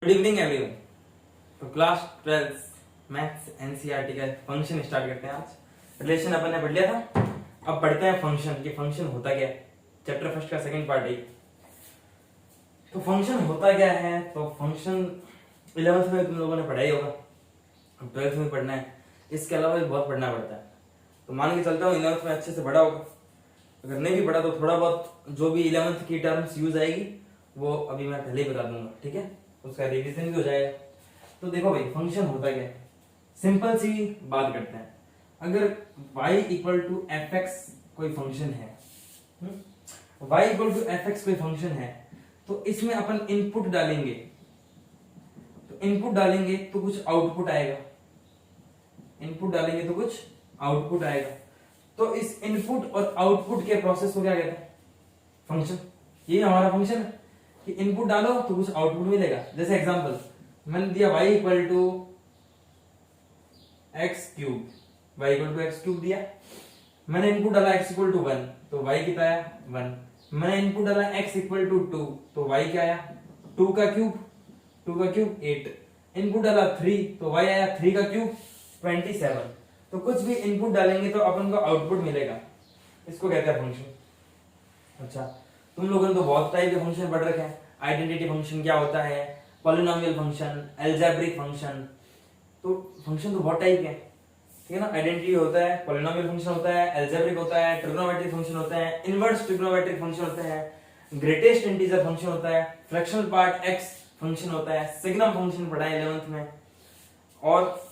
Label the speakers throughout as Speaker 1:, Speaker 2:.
Speaker 1: Good evening everyone. तो class 12 maths NCERT का function start करते हैं। आज रिलेशन अपन ने पढ़ लिया था, अब पढ़ते हैं फंक्शन कि फंक्शन होता क्या है। चैप्टर फर्स्ट का सेकंड पार्ट है। तो फंक्शन होता क्या है, तो फंक्शन 11th में तुम लोगों ने पढ़ा ही होगा, 12th में पढ़ना है, इसके अलावा भी बहुत पढ़ना पड़ता है। तो मान के चलता हूँ 11th में अच्छे से पढ़ा होगा, अगर नहीं भी पढ़ा तो थोड़ा बहुत जो भी 11th की टर्म्स यूज आएगी वो अभी मैं पहले ही बता दूंगा, ठीक है, उसका रिवीजन भी हो जाएगा। तो देखो भाई फंक्शन होता क्या है, सिंपल सी बात करते हैं। अगर y equal to F X कोई फंक्शन है, y equal to F X कोई फंक्शन है, तो इसमें अपन इनपुट डालेंगे, तो इनपुट डालेंगे तो कुछ आउटपुट आएगा, इनपुट डालेंगे तो कुछ आउटपुट आएगा। तो इस इनपुट और आउटपुट के प्रोसेस को क्या कहते हैं, फंक्शन। ये हमारा फंक्शन है कि इनपुट डालो तो कुछ आउटपुट मिलेगा। जैसे एग्जांपल मैंने दिया y equal to X cube, y equal to X cube दिया, मैंने इनपुट डाला x इक्वल टू 1 तो y कितना आया 1, मैंने इनपुट डाला x इक्वल टू 2 तो y क्या आया 2 का क्यूब 8, इनपुट डाला 3 तो y आया 3 का क्यूब 27। तो कुछ भी इनपुट डालेंगे तो अपन को आउटपुट मिलेगा, इसको कहते हैं फंक्शन। अच्छा, तुम लोगों ने तो बहुत टाइप के फंक्शन पढ़ रखे हैं। आइडेंटिटी फंक्शन क्या होता है, पॉलिनोमियल फंक्शन, अलजेब्रिक फंक्शन, तो फंक्शन तो बहुत टाइप के हैं, ठीक है ना। आइडेंटिटी होता है, पॉलिनोमियल फंक्शन होता है, अलजेब्रिक होता है, ट्रिग्नोमेट्रिक फंक्शन होता है, इनवर्स ट्रिग्नोमेट्रिक फंक्शन होता है, ग्रेटेस्ट इंटीजर फंक्शन होता है, फ्रैक्शनल पार्ट एक्स फंक्शन होता है, सिग्नम फंक्शन पढ़ा है 11th में, और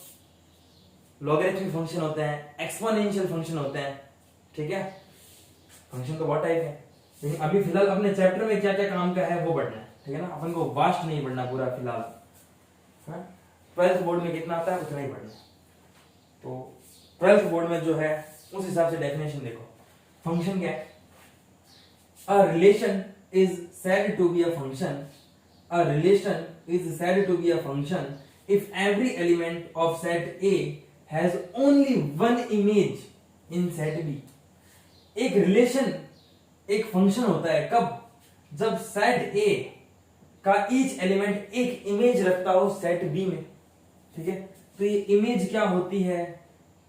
Speaker 1: लॉगरिथमिक फंक्शन होते हैं, एक्सपोनेंशियल फंक्शन होते हैं, ठीक है। फंक्शन तो बहुत टाइप है, लेकिन अभी फिलहाल अपने चैप्टर में क्या क्या काम का है वो पढ़ना है, ठीक है ना। अपन को वास्ट नहीं पढ़ना पूरा फिलहाल, 12th बोर्ड में कितना आता है उतना ही पढ़ना। तो 12th बोर्ड में जो है उस हिसाब से डेफिनेशन देखो। फंक्शन क्या है, a relation is said to be a function, a relation is said to be a function if every element of set A has only one image in set B. एक relation एक function होता है कब, जब set A का each element एक image रखता हो सेट बी में, ठीक है। तो ये इमेज क्या होती है,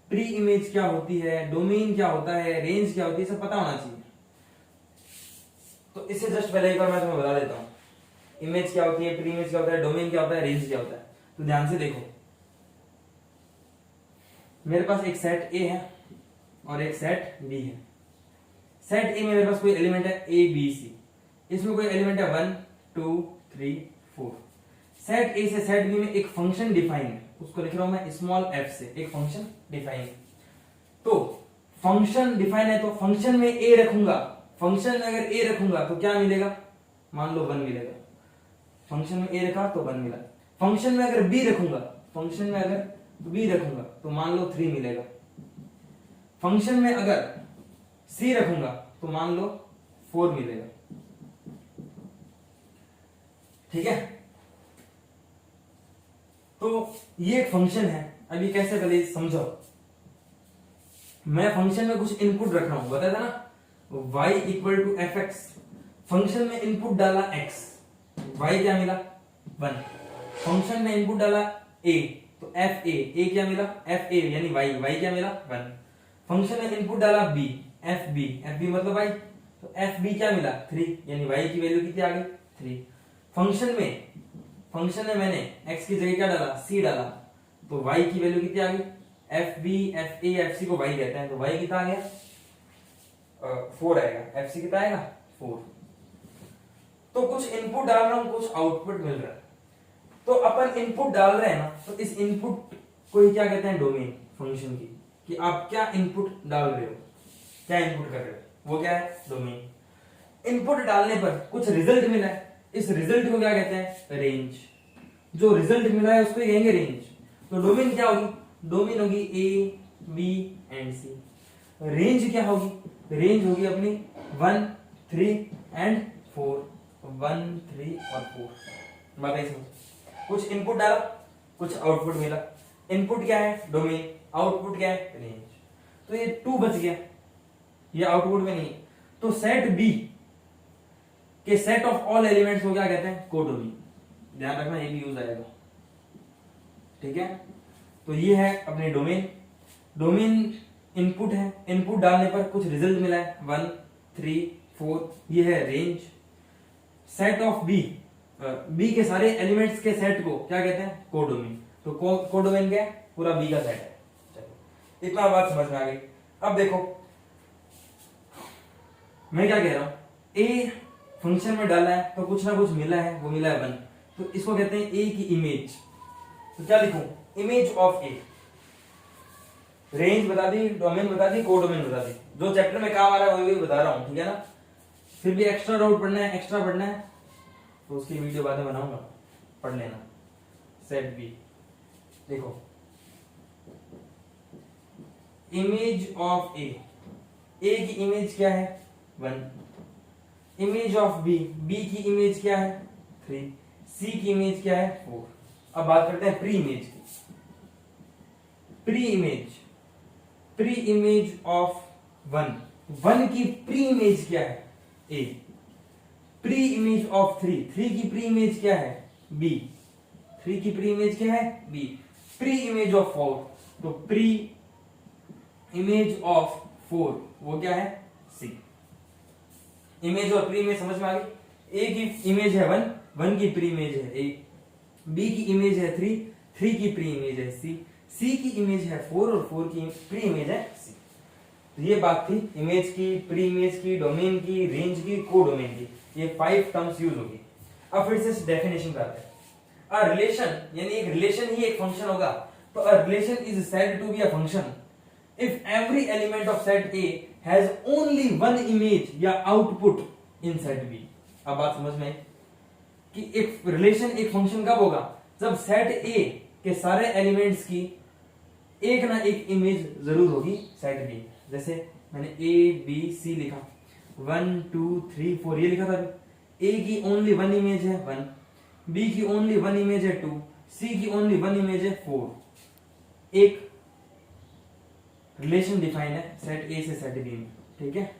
Speaker 1: प्री इमेज क्या होती है, डोमेन क्या होता है, रेंज क्या होती है, सब पता होना चाहिए। तो इससे जस्ट पहले एक बार मैं तुम्हें बता देता हूं, इमेज क्या होती है, प्री इमेज क्या होता है, डोमेन क्या होता है, रेंज क्या होता है। तो ध्यान से देखो, मेरे पास एक सेट ए है और एक सेट बी है। सेट ए में मेरे पास कोई एलिमेंट है ए बी सी, इसमें कोई एलिमेंट है 1 2 3 4। सेट ए से सेट बी में एक फंक्शन डिफाइन है, उसको लिख रहा हूं मैं स्मॉल f से, एक फंक्शन डिफाइन है। तो फंक्शन डिफाइन है तो फंक्शन में ए रखूंगा, फंक्शन में अगर ए रखूंगा तो क्या मिलेगा, मान लो 1 मिलेगा। फंक्शन में ए रखा तो 1 मिला। फंक्शन में अगर बी रखूंगा, फंक्शन में अगर बी रखूंगा तो मान लो 3 मिलेगा। फंक्शन में अगर सी रखूंगा तो मान लो 4 मिलेगा, ठीक है। तो ये एक फंक्शन है। अभी कैसे पहले समझो, मैं फंक्शन में कुछ इनपुट रख रहा हूं, बताया था ना, y equal to F X, function में इनपुट डाला x, y क्या मिला 1, फंक्शन में इनपुट डाला a तो एफ ए क्या मिला एफ ए यानी y क्या मिला 1, फंक्शन में इनपुट डाला b एफ बी मतलब y, तो एफ बी क्या मिला 3 यानी y की वैल्यू कितनी आ गई 3। फंक्शन में मैंने x की जगह क्या डाला c डाला, तो y की वैल्यू कितनी आ गई F B F A F C को y कहते हैं, तो y कितना आ गया 4 आएगा, एफ सी कितना आएगा 4। तो कुछ इनपुट डाल रहा हूं, कुछ आउटपुट मिल रहा है। तो अपन इनपुट डाल रहे हैं ना, तो इस इनपुट को ही क्या कहते हैं, डोमेन फंक्शन की, कि आप क्या इनपुट डाल रहे हो, क्या इनपुट कर रहे हो, वो क्या है डोमेन। इनपुट डालने पर कुछ रिजल्ट मिला है, इस रिजल्ट को क्या कहते हैं रेंज। जो रिजल्ट मिला है उसको कहेंगे रेंज। तो डोमेन क्या होगी, डोमेन होगी A B and C. Range क्या होगी, रेंज होगी अपनी 1 3 एंड 4, 1 3 और 4। बताइए समझ, कुछ इनपुट डाला कुछ आउटपुट मिला, इनपुट क्या है डोमेन, आउटपुट क्या है रेंज। तो ये 2 बच गया, ये आउटपुट में नहीं है। तो सेट बी के सेट ऑफ ऑल एलिमेंट्स को क्या कहते हैं कोडोमेन। ध्यान रखना, ये भी यूज आएगा, ठीक है। तो ये है अपने डोमेन। डोमेन इनपुट है, इनपुट डालने पर कुछ रिजल्ट मिला है 1 3 4, ये है range. Set of B, B के सारे एलिमेंट्स के सेट को क्या कहते हैं, कोडोमेन। तो कोडोमेन क्या है, पूरा बी का सेट है। चलो इतना बात समझ में आ गई। अब देखो मैं क्या कह रहा हूं, ए फंक्शन में डाला है तो कुछ ना कुछ मिला है, वो मिला है 1, तो इसको कहते हैं ए की इमेज। तो क्या लिखूं, इमेज ऑफ ए। रेंज बता दी, डोमेन बता दी, कोडोमेन बता दी, जो चैप्टर में काम आ रहा है वही बता रहा हूं, ठीक है ना। फिर भी एक्स्ट्रा डाउट पढ़ना है, एक्स्ट्रा पढ़ना है तो उसकी वीडियो बाद में बनाऊंगा, पढ़ लेना। सेट बी, देखो इमेज ऑफ ए, ए की इमेज क्या है 1, इमेज ऑफ बी, बी की इमेज क्या है 3, सी की इमेज क्या है 4। अब बात करते हैं प्री इमेज की। Pre image, pre image of 1, 1 की प्री इमेज क्या है ए। प्री इमेज ऑफ 3, 3 की प्री इमेज क्या है बी, 3 की प्री इमेज क्या है बी। प्री इमेज ऑफ 4, तो प्री इमेज ऑफ 4 वो क्या है सी। इमेज और प्री इमेज समझ में आ गई। ए की इमेज है 1, 1 की प्री इमेज है ए, बी की इमेज है 3, 3 की प्री इमेज है सी, सी की इमेज है 4 और 4 की प्री इमेज है सी। तो ये बात थी इमेज की, प्री इमेज की, डोमेन की, रेंज की, कोडोमेन की। ये 5 टर्म्स यूज होगी। अब फिर से डेफिनेशन पे आते हैं। अ रिलेशन, यानी एक रिलेशन ही एक फंक्शन होगा, तो a relation is said to be a function if every element of set A has only one image या आउटपुट इन सेट बी। अब बात समझ में कि एक रिलेशन एक फंक्शन कब होगा, जब सेट ए के सारे एलिमेंट्स की एक ना एक इमेज जरूर होगी सेट बी। जैसे मैंने ए बी सी लिखा, 1 2 3 4 ये लिखा था। ए की ओनली वन इमेज है 1, बी की ओनली वन इमेज है 2, सी की ओनली वन इमेज है 4। एक रिलेशन डिफाइन है सेट ए से सेट बी में, ठीक है।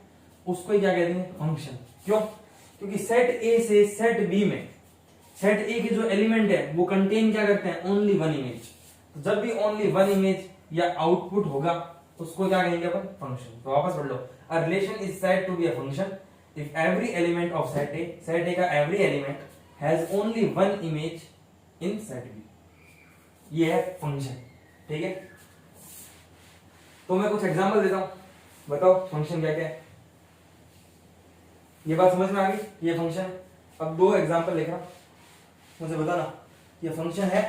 Speaker 1: उसको ही क्या कहते हैं, फंक्शन। क्यों, क्योंकि सेट ए से सेट बी में सेट ए के जो एलिमेंट है वो कंटेन क्या करते हैं, ओनली वन इमेज। तो जब भी ओनली वन इमेज या आउटपुट होगा उसको क्या कहेंगे अपन, फंक्शन। तो वापस पढ़ लो, a relation is said to be a function if every element of set A का every element has only one image in set B. ये है फंक्शन, ठीक है। तो मैं कुछ एग्जांपल देता हूं, बताओ फंक्शन क्या क्या है। ये बात समझ में आ गई, ये फंक्शन है। अब 2 एग्जांपल लिख रहा हूं, मुझे बताना ये फंक्शन है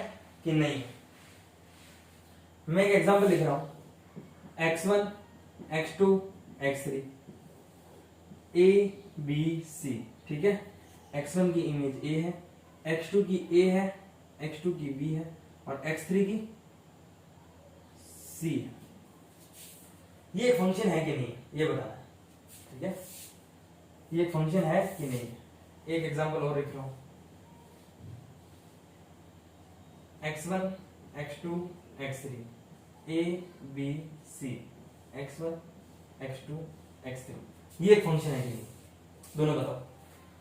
Speaker 1: कि नहीं। मैं एक एग्जांपल लिख रहा हूं, x1 x2 x3 a b c, ठीक है। x1 की इमेज a है, x2 की a है, x2 की b है और x3 की c है। ये एक फंक्शन है कि नहीं ये बताना है, ठीक है। ये एक फंक्शन है कि नहीं। एक एग्जांपल और लिख रहा हूं, x1 x2 x3 a b c, x1 x2 x3 ये एक फंक्शन है कि नहीं, दोनों बताओ।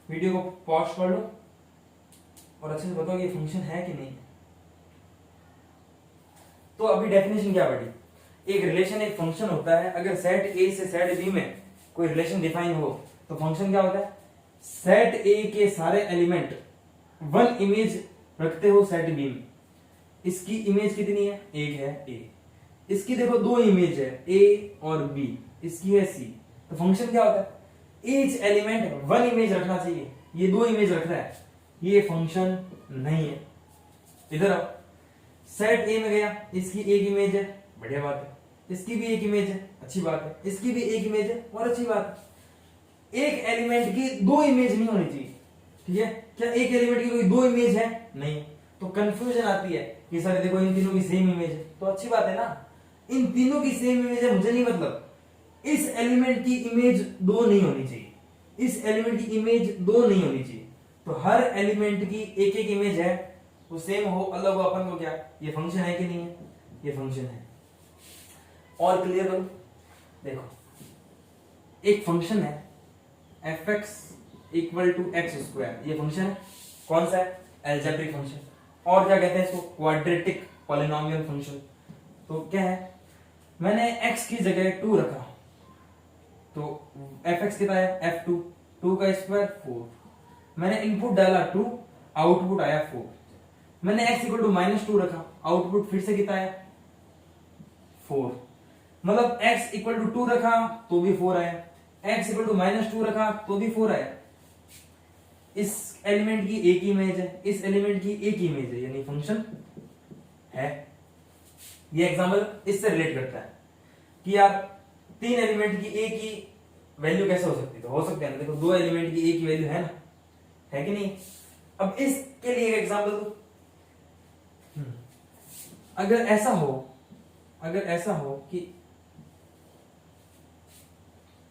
Speaker 1: वीडियो को पॉज कर लो और अच्छे से बताओ ये फंक्शन है कि नहीं। तो अभी डेफिनेशन क्या पड़ी, एक रिलेशन एक फंक्शन होता है अगर सेट ए से सेट बी में कोई रिलेशन डिफाइन हो तो फंक्शन क्या होता है, सेट ए के सारे एलिमेंट वन इमेज रखते हो सेट बी में। इसकी इमेज कितनी है, एक है ए। इसकी देखो 2 इमेज है ए और बी, इसकी है सी। तो फंक्शन क्या होता है, ईच एलिमेंट वन इमेज रखना चाहिए, ये 2 इमेज रख रहा है, ये फंक्शन नहीं है। इधर आओ, सेट ए में गया, इसकी एक इमेज है, बढ़िया बात है। इसकी भी एक इमेज है, अच्छी बात है। इसकी भी एक इमेज है और अच्छी बात है। एक एलिमेंट की 2 इमेज नहीं होनी चाहिए, ठीक है। क्या एक एलिमेंट की कोई 2 इमेज है, नहीं। तो कंफ्यूजन आती है कि सर देखो इन तीनों की सेम इमेज है, तो अच्छी बात है ना, इन तीनों की सेम इमेज है, मुझे नहीं मतलब इस एलिमेंट की इमेज 2 नहीं होनी चाहिए, इस एलिमेंट की इमेज 2 नहीं होनी चाहिए। तो हर एलिमेंट की एक एक इमेज है, वो सेम हो अलग हो, अपन को क्या, ये फंक्शन है कि नहीं है, ये फंक्शन है। और क्लियर करो, देखो एक फंक्शन है fx equal to X square, ये फंक्शन है कौन सा है, एल्जेब्रिक फंक्शन, और क्या कहते हैं इसको, क्वाड्रेटिक पॉलिनोमियल फंक्शन। तो क्या है, मैंने x की जगह 2 रखा, तो fx कितना है, f2, 2 का स्क्वायर 4, मैंने इनपुट डाला 2, आउटपुट आया 4, मैंने x इक्वल टू -2 रखा, आउटपुट फिर से कितना आया 4, मतलब x इक्वल टू 2 रखा तो भी 4 आया, x इक्वल टू -2 रखा तो भी 4 आया। इस एलिमेंट की एक ही इमेज है, इस एलिमेंट की एक ही इमेज है, यानी फंक्शन है। ये एग्जांपल इससे रिलेट करता है कि यार 3 एलिमेंट की एक ही वैल्यू कैसे हो सकती है, तो हो सकते हैं ना, देखो 2 एलिमेंट की एक ही वैल्यू है ना, है कि नहीं। अब इसके लिए एक एग्जांपल दो, अगर ऐसा हो कि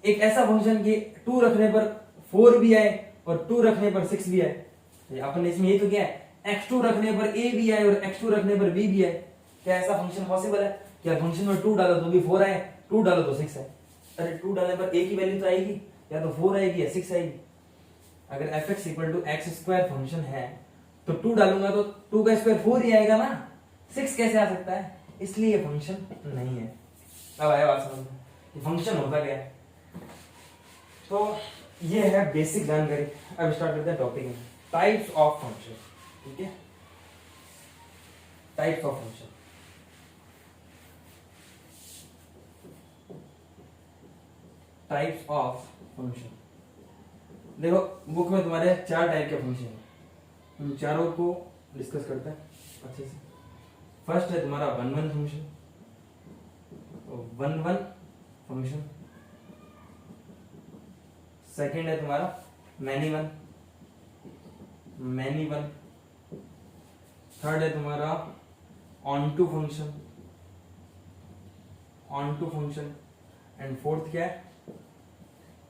Speaker 1: एक ऐसा फंक्शन कि 2 रखने पर 4 भी आए और 2 रखने पर 6 भी आए, अपन ने इसमें ये तो क्या है, x2 रखने पर a भी आए और x2 रखने पर b भी आए, क्या ऐसा फंक्शन पॉसिबल है? क्या फंक्शन में 2 डालो तो भी 4 आए, 2 डालो तो 6 आए? अरे 2 डालने पर a की वैल्यू तो आएगी, या तो 4 आएगी या 6 आएगी। अगर fx equal to X square function है तो 2 डालूंगा तो 2 का स्क्वायर 4 ही आएगा ना, 6 कैसे आ सकता है? इसलिए ये फंक्शन नहीं है। अब आया बात समझ में कि फंक्शन होता क्या है। तो ये है बेसिक जानकारी। अब स्टार्ट करते हैं टॉपिक में, टाइप्स ऑफ फंक्शन। ठीक है, types of function. Types of function, देखो बुक में तुम्हारे 4 टाइप के फंक्शन हैं, उन चारों को डिस्कस करते हैं अच्छे से। फर्स्ट है तुम्हारा one one function, one one function. Second है तुम्हारा many one, many one. Third है तुम्हारा onto function, onto function. And fourth क्या है,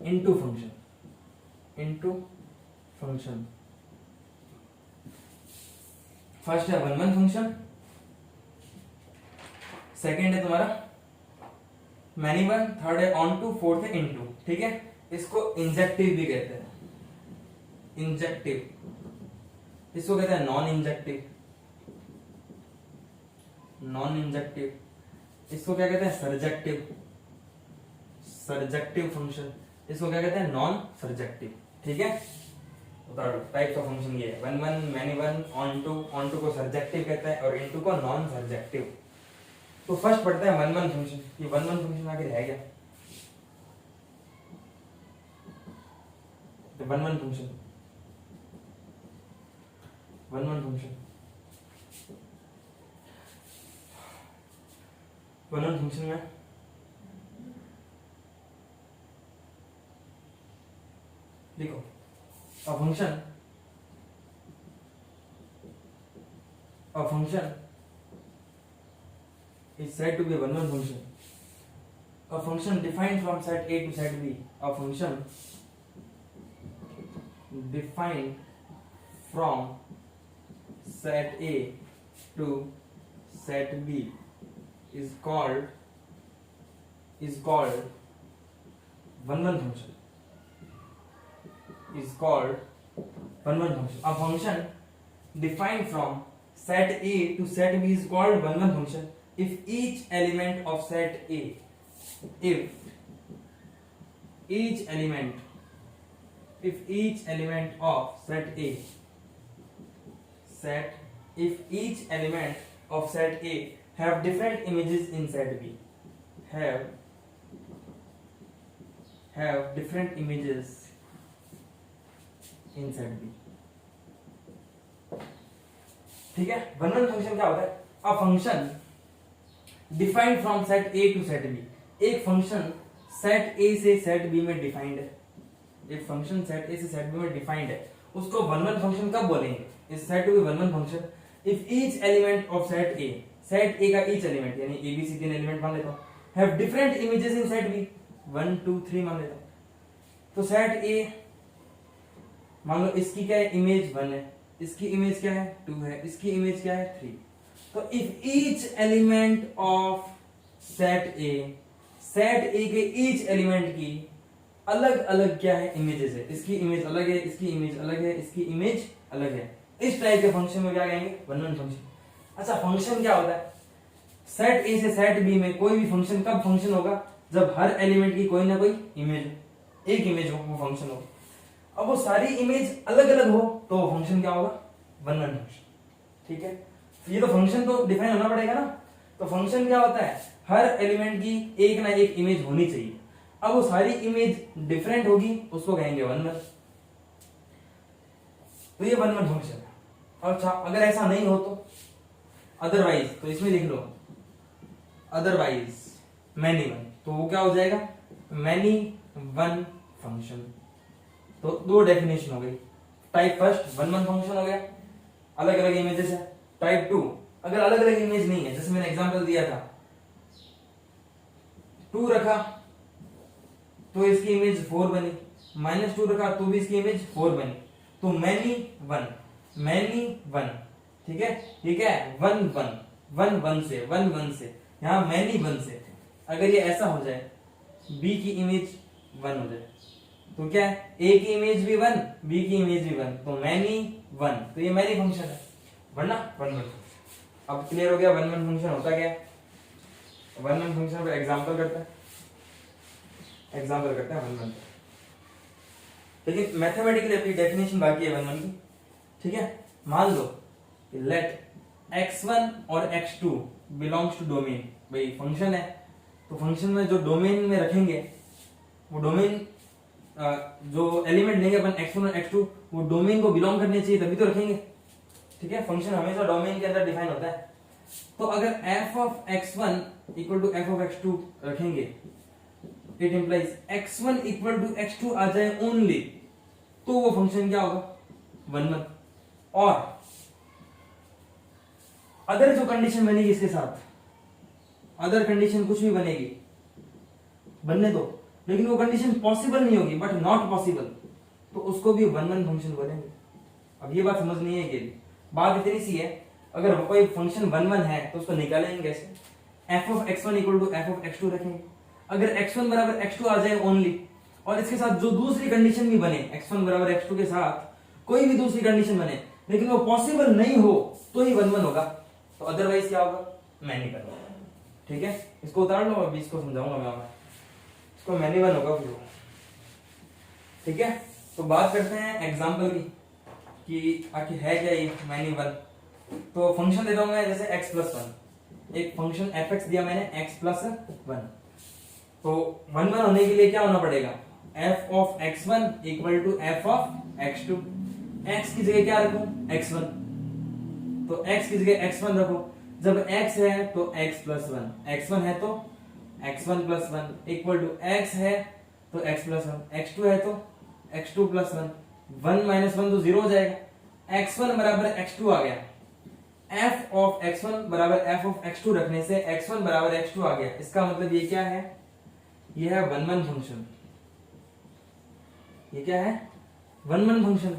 Speaker 1: into function, into function. First है वन वन फंक्शन, सेकेंड है तुम्हारा मैनी वन, थर्ड है ऑन टू, फोर्थ है इनटू। ठीक है, इसको इंजेक्टिव भी कहते हैं, इंजेक्टिव। इसको कहते हैं नॉन इंजेक्टिव, नॉन इंजेक्टिव। इसको क्या कहते हैं, सर्जेक्टिव, सर्जेक्टिव फंक्शन। इसको क्या कहते हैं, नॉन सर्जेक्टिव। ठीक है, टाइप्स ऑफ फंक्शन ये है, one one, many one, onto को सर्जेक्टिव कहते हैं और इनटू को नॉन सर्जेक्टिव। तो फर्स्ट पढ़ते हैं वन वन फंक्शन। ये वन वन फंक्शन आखिर है क्या? तो one one function, one one function, one one function में देखो, a function is said to be a one-one function. A function defined from set A to set B. A function defined from set A to set B is called one-one function. Is called one-one function. A function defined from set A to set B is called one-one function if each element of set A, if each element of set A, if each element of set A have different images in set B, have different images in set B. ठीक है, one one function क्या होता है? A function defined from set A to set B. एक function set A से set B में defined है, एक फंक्शन सेट ए से सेट बी में डिफाइंड है, उसको वन वन फंक्शन कब बोलेंगे? Is said to be one one function if each element of set A, set A का ईच एलिमेंट यानी ए बी सी 3 एलिमेंट मान लेता हूं, have different images in set B, 1 2 3 मान लेता हूं। तो सेट ए मान लो इसकी क्या है, इमेज 1 है, इसकी इमेज क्या है 2 है, इसकी इमेज क्या है 3। तो if each element of set ए के ईच एलिमेंट की अलग अलग क्या है, इमेजेस है, इसकी इमेज अलग है, इसकी इमेज अलग है, इसकी इमेज अलग है, इस टाइप के फंक्शन में क्या कहेंगे, वन वन फंक्शन। अच्छा फंक्शन क्या होता है, सेट ए से सेट बी में कोई भी फंक्शन कब फंक्शन होगा, जब हर एलिमेंट की कोई ना कोई इमेज हो, एक इमेज हो, वो फंक्शन हो। अब वो सारी इमेज अलग अलग हो तो वो फंक्शन क्या होगा, वन वन फंक्शन। ठीक है, ये तो फंक्शन तो डिफाइन होना पड़ेगा ना। तो फंक्शन क्या होता है, हर एलिमेंट की एक ना एक इमेज होनी चाहिए। अब वो सारी इमेज डिफरेंट होगी, उसको कहेंगे वन वन। तो ये वन वन फंक्शन है। अच्छा अगर ऐसा नहीं हो तो अदरवाइज, तो इसमें लिख लो अदरवाइज मैनी वन, तो वो क्या हो जाएगा, मैनी वन फंक्शन। तो दो डेफिनेशन हो गई। Type first one one function हो गया, अलग अलग इमेजेस है। टाइप टू अगर अलग अलग इमेज नहीं है, जैसे मैंने एग्जांपल दिया था, 2 रखा तो इसकी इमेज 4 बनी, -2 रखा तो भी इसकी इमेज 4 बनी। तो मैनी वन, मैनी वन। ठीक है, ठीक है, वन वन, वन वन से, वन वन से, यहां मैनी वन से। अगर ये ऐसा हो जाए, बी की इमेज 1 हो जाए, तो क्या है, ए की इमेज भी 1, बी की इमेज भी 1, तो मैनी वन। तो ये मैनी फंक्शन है, वरना वन वन। अब क्लियर हो गया वन वन फंक्शन होता क्या है। वन वन फंक्शन पर एग्जांपल करते हैं, एग्जांपल करते हैं वन वन। लेकिन मैथमेटिकली अपनी डेफिनेशन बाकी है वन वन की। ठीक है, मान लो कि लेट x1 और x2 बिलोंग्स टू डोमेन। भाई फंक्शन है, तो फंक्शन में जो डोमेन में रखेंगे, वो डोमेन जो एलिमेंट लेंगे अपन x1 और x2, वो डोमेन को बिलोंग करने चाहिए तभी तो रखेंगे। ठीक है, फंक्शन हमेशा डोमेन के अंदर डिफाइन होता है। तो अगर f of x1 equal to f of x2 रखेंगे, it implies x1 equal to x2 आ जाए ओनली, तो वो फंक्शन क्या होगा, वन वन। और अदर जो कंडीशन बनेगी इसके साथ, अदर कंडीशन कुछ भी बनेगी, बनने दो, लेकिन वो कंडीशन पॉसिबल नहीं होगी, बट नॉट पॉसिबल, तो उसको भी वन वन फंक्शन बोलेंगे। अब ये बात समझनी है कि बात इतनी सी है, अगर कोई फंक्शन वन वन है तो उसको निकालेंगे कैसे, f of x1 equal to f of x2 रखेंगे। अगर x1 बराबर x2 आ जाए ओनली, और इसके साथ जो दूसरी कंडीशन भी बने, x1 बराबर x2 के साथ कोई भी दूसरी कंडीशन बने, लेकिन वो पॉसिबल नहीं हो, तो ही वन वन होगा। तो अदरवाइज क्या होगा, मैनी वन। ठीक है, इसको उतार लो, अभी इसको समझाऊंगा मैं, इसको मैनी वन होगा फिर। ठीक है, तो बात करते हैं एग्जांपल की कि आखिर है क्या ये मैनी वन। तो फंक्शन देता हूं मैं, जैसे x प्लस वन, एक फंक्शन fx दिया मैंने x प्लस वन। तो वन वन होने के लिए क्या होना पड़ेगा, f of x1 equal to f of x2। x की जगह क्या रखूं, x1, तो x की जगह x1 रखो। जब x है तो x प्लस वन, x1 है तो x1 plus one, equal to x है तो x प्लस वन, x2 है तो x2 प्लस वन, 1 माइनस 1 तो 0 हो जाएगा, x1 बराबर x2 आ गया। f ऑफ x1 बराबर f ऑफ x2 रखने से x1 बराबर x2 आ गया। इसका मतलब ये क्या है, ये है वन वन फंक्शन। ये क्या है, वन वन फंक्शन।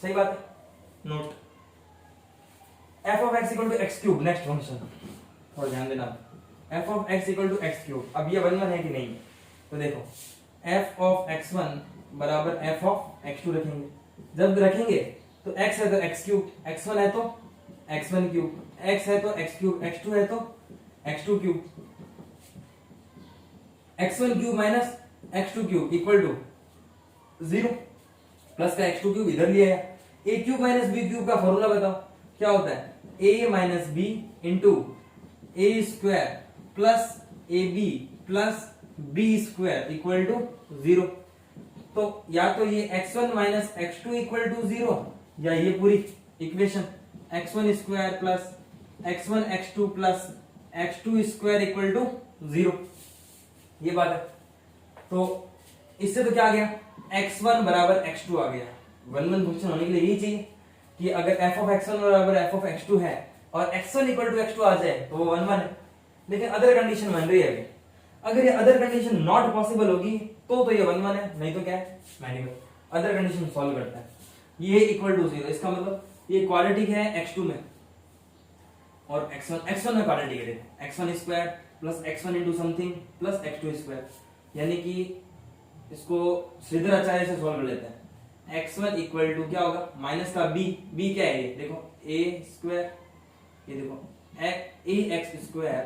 Speaker 1: सही बात है, note. f of x equal to X cube, next function, और ध्यान देना, f of x equal to X cube. अब ये वन वन है कि नहीं, तो देखो f ऑफ x1 बराबर f ऑफ x2 रखेंगे। जब रखेंगे तो x है तो x क्यूब, x1 है तो x1 क्यूब, x है तो x क्यूब, x2 है तो x2 cube, x1 cube minus x2 cube equal to 0, plus का x2 क्यूब इधर लिया है। a cube minus b cube का फॉर्मूला बताओ क्या होता है, a minus B into A square plus A B plus B square equal to 0। तो या तो ये x1 minus x2 equal to 0, या ये पूरी equation x1 square plus x1 x2 plus x2 square equal to 0। ये बात है। तो इससे तो क्या आ गया, x1 बराबर x2 आ गया। वन वन फंक्शन होने के लिए यही चाहिए कि अगर f ऑफ x1 बराबर f ऑफ x2 है और x1 इक्वल टू x2 आ जाए तो वो वन वन है। लेकिन अदर कंडीशन बन रही है अभी, अगर ये अदर कंडीशन नॉट पॉसिबल होगी तो ये वन वन है, नहीं तो क्या है, many one. Other condition solve करता है, ये इक्वल टू 0, इसका मतलब ये क्वाड्रेटिक है x2 में और x1 में क्वाड्रेटिक है। x1 square plus x1 into something plus x2 square, यानी कि इसको श्रीधराचार्य से सॉल्व कर लेते हैं। x1 इक्वल टू क्या होगा माइनस का b क्या है ये देखो a स्क्वायर, ये देखो a x square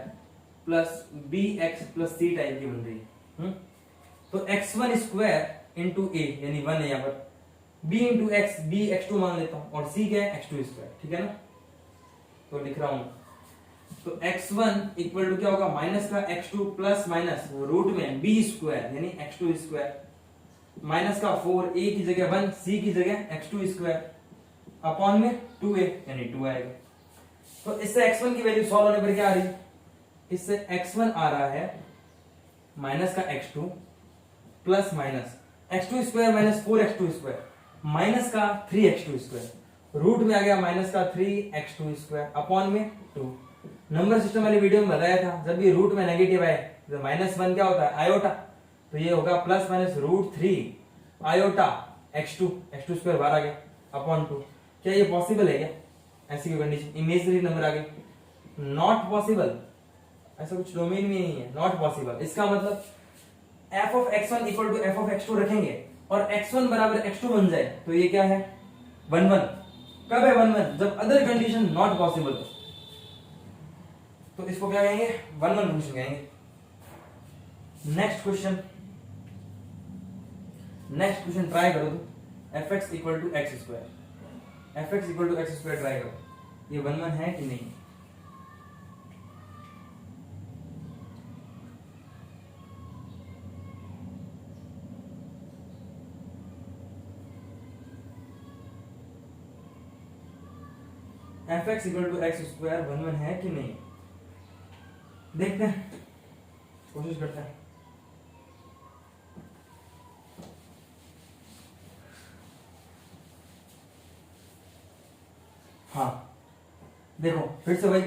Speaker 1: plus b x plus c type की बन रही है। तो x1 स्क्वायर इंटू ए यानी 1 है यहाँ पर, b into x B x2 मान लेता हूं और c क्या है x2 स्क्वायर, ठीक है ना। तो लिख रहा हूं, तो x1 इक्वल टू क्या होगा माइनस का x2 प्लस माइनस रूट में b स्क्वायर यानी x2 स्क्वायर माइनस का 4 a की जगह 1 c की जगह x2 स्क्वायर अपॉन में 2a यानी 2 आएगा। तो इससे x1 की वैल्यू सॉल्व होने पर क्या आ रही है, इससे x1 आ रहा है माइनस का x2 plus minus x2 square minus 4x2 square minus का 3x2 स्क्वायर रूट में आ गया माइनस का 3x2 स्क्वायर अपॉन में 2। नंबर सिस्टम वाली वीडियो में बताया था जब ये रूट में नेगेटिव आए तो -1 क्या होता है आयोटा, तो ये होगा plus minus √3 iota x2 square बाहर आ गया अपॉन 2। क्या ये पॉसिबल है क्या, ऐसी कोई कंडीशन इमेजिनरी नंबर आ गई, नॉट पॉसिबल, ऐसा कुछ डोमेन में नहीं है, नॉट पॉसिबल। इसका मतलब f of x1 equal to f of x2 रखेंगे और x1 बराबर x2 बन जाए तो ये क्या है 1 कब है 1 जब अदर कंडीशन नॉट पॉसिबल हो, तो इसको क्या कहेंगे 1 फंक्शन कहेंगे। नेक्स्ट क्वेश्चन ट्राई करो तो fx equal to X square, fx equal to X square try करो, ये 1 है कि नहीं। fx equal to X square 1 है कि नहीं, देखते हैं, कोशिश करते हैं। हाँ देखो फिर से भाई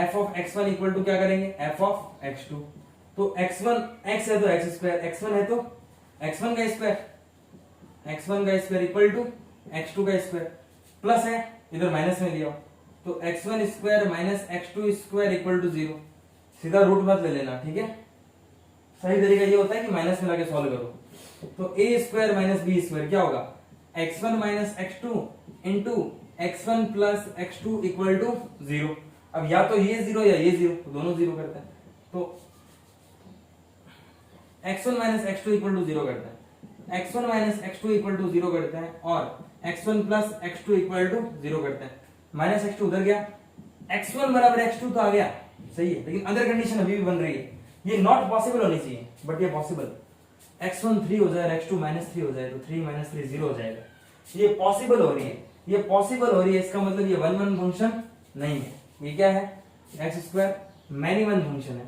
Speaker 1: f of x1 equal to क्या करेंगे f ऑफ x2, तो x1 x है तो x स्क्वायर, x1 है तो x1 का स्क्वायर इक्वल टू x2 का स्क्वायर प्लस है इधर माइनस में लिया तो x1 square minus x2 square equal to 0, सीधा रूट मत ले लेना, ठीक है। सही तरीका ये होता है कि माइनस में लाके सॉल्व करो। तो a square minus B square क्या होगा x1 minus x2 into x1 plus x2 equal to 0। अब या तो ये 0 या ये 0, तो दोनों 0 करते हैं, तो x1 minus x2 equal to 0 करते हैं, x1 minus x2 equal to 0 करते हैं और x1 plus x2 equal to 0 करते हैं। माइनस x2 उधर गया, x1 बराबर x2 तो आ गया, सही है, लेकिन अदर कंडीशन अभी भी बन रही है, ये नॉट पॉसिबल होनी चाहिए बट ये पॉसिबल। x1 3 हो जाए, x2 -3 हो जाए तो 3 - 3 0 हो जाएगा, ये पॉसिबल हो रही है, ये पॉसिबल हो रही है। इसका मतलब ये 1 फंक्शन नहीं है, ये क्या है X square many one function है।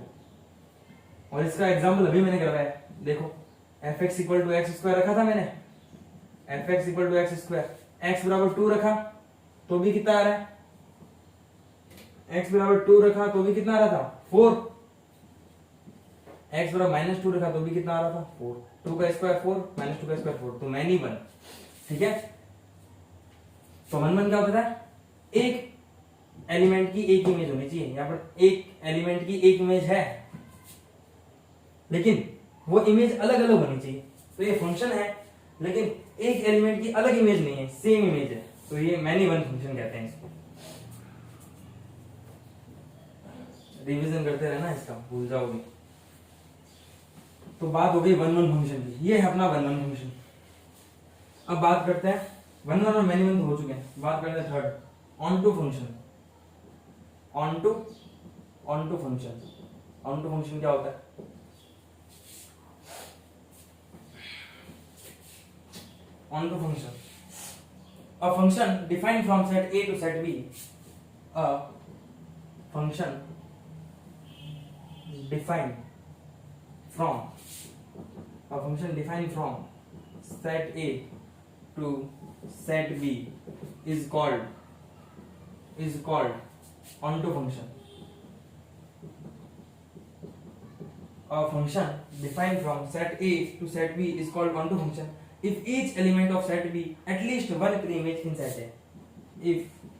Speaker 1: और इसका एग्जांपल अभी मैंने करवाया, देखो fx equal to X square रखा था मैंने, fx equal to X square, x बराबर 2 रखा तो भी कितना आ रहा है, x बराबर 2 रखा तो भी कितना आ रहा था 4, x बराबर -2 रखा तो भी कितना आ रहा था 4, 2 का स्क्वायर 4 -2 का स्क्वायर 4, तो मैनी वन, ठीक है। तो 1 क्या होता है, एक एलिमेंट की एक इमेज होनी चाहिए, यहाँ पर एक एलिमेंट की एक इमेज है लेकिन वो इमेज अलग अलग होनी चाहिए, तो ये फंक्शन है लेकिन एक एलिमेंट की अलग इमेज नहीं है, सेम इमेज है, तो ये मैनी वन फंक्शन कहते हैं इसको। रिवीजन करते रहना इसका, भूल जाओगे। तो बात हो गई 1 फंक्शन की, ये है अपना 1 फंक्शन। अब बात करते हैं 1 और मैनी वन हो चुके हैं, बात करते हैं third onto function. Onto function, onto function क्या होता है, onto function, a function defined from set A to set B, a function defined from set A to set B is called onto function. A function defined from set A to set B is called onto function if each element of set B at least one pre-image in set A. If